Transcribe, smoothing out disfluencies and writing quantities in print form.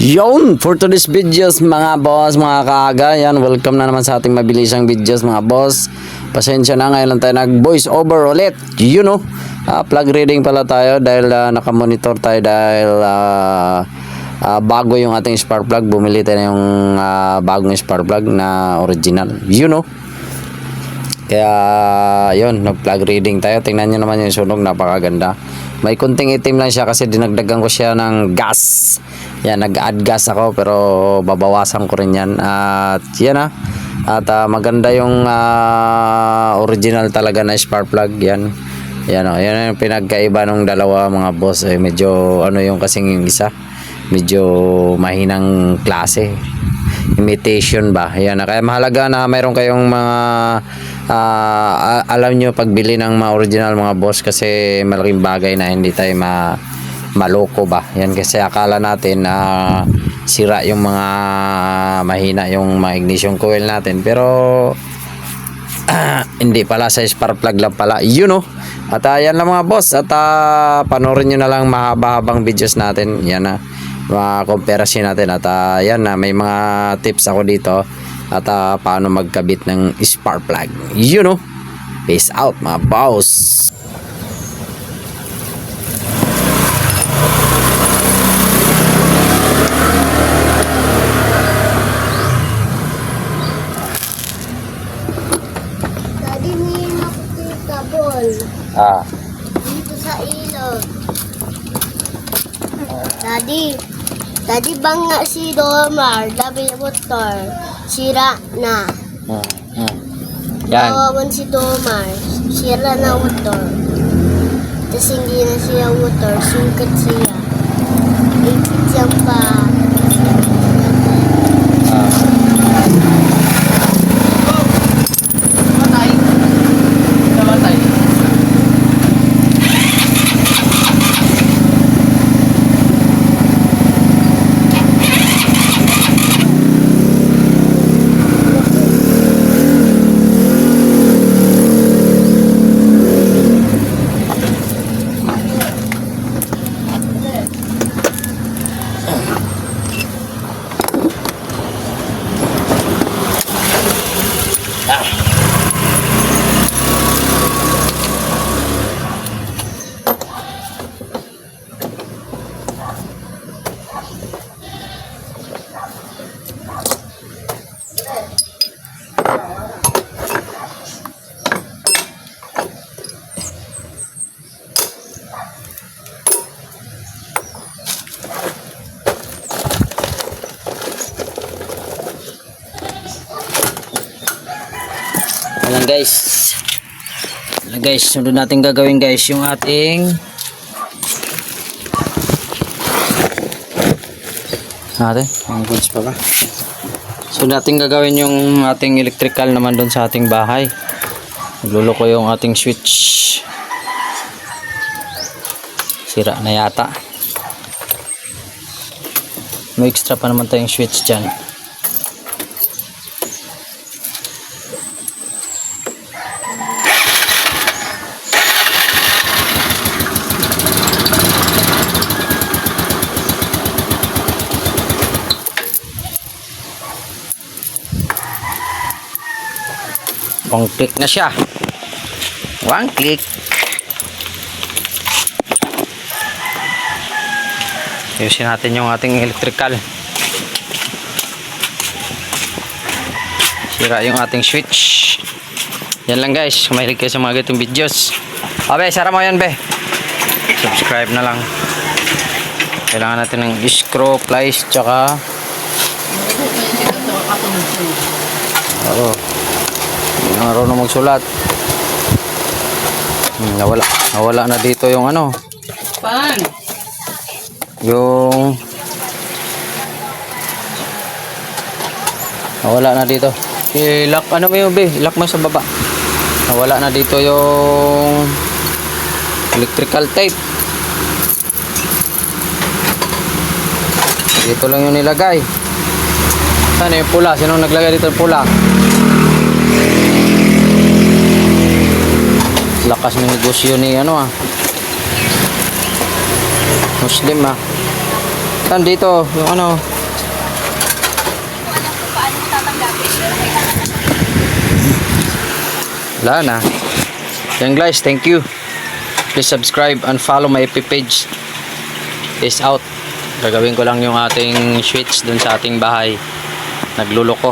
Yon, for today's videos mga boss, mga kaaga, yan, welcome na naman sa ating mabilisang videos mga boss. Pasensya na, ngayon lang tayo nag voice over ulit, you know. Plug reading pala tayo dahil nakamonitor tayo dahil bago yung ating spark plug. Bumili tayo yung bagong spark plug na original, you know. Kaya yon, nag-plug reading tayo. Tingnan nyo naman yung sunog, napakaganda. May kunting itim lang siya kasi dinagdagan ko siya ng gas. Yan, nag-add gas ako pero babawasan ko rin yan. At yan At maganda yung original talaga na spark plug. Yan. Yan yan yung pinagkaiba ng dalawa mga boss. Medyo ano yung kasing yung isa. Medyo mahinang klase. Imitation ba? Yan. Kaya mahalaga na mayroon kayong mga alam nyo pagbili ng mga original mga boss kasi malaking bagay na hindi tayo maloko ba. Yan kasi akala natin sira yung mga mahina yung mga ignition coil natin pero hindi pala, sa spark plug lang pala, you know. At yan lang mga boss. At panoorin nyo na lang mahaba-habang videos natin. Yan comparison natin. At yan may mga tips ako dito at paano magkabit ng spark plug, you know. Peace out mga boss. Daddy, may nakikita ball. Dito sa ilog. Daddy bang nga si Domar, dabi motor, sira na. Yan. Kawawan si Domar, sira na motor. Tapos hindi na siya motor, sungkat siya. Ipit siya pa. Ayan guys, sunod natin gagawin guys yung ating ang goods pa ba? So natin gagawin yung ating electrical naman doon sa ating bahay. Nagluloko yung ating switch. Sira na yata. May extra pa naman tayong switch dyan. One click na siya. One click. Ayusin natin yung ating electrical. Sira yung ating switch. Yan lang guys. Kumahilig kayo sa mga ganitong videos. Abe, sara mo yan be. Subscribe na lang. Kailangan natin ng screw, pliers, tsaka hindi na marunong magsulat. Nawala na dito yung ano. Pan? Yung nawala na dito. Lock ano mo yung be? Lock mo sa baba. Nawala na dito yung electrical tape. Dito lang yung nilagay. Saan yung pula? Sino naglagay dito yung pula? Lakas ng negosyo ni Muslim Saan dito? Yung ano? Wala na. Yan guys, thank you. Please subscribe and follow my FB page. Peace out. Gagawin ko lang yung ating switch dun sa ating bahay. Nagluloko.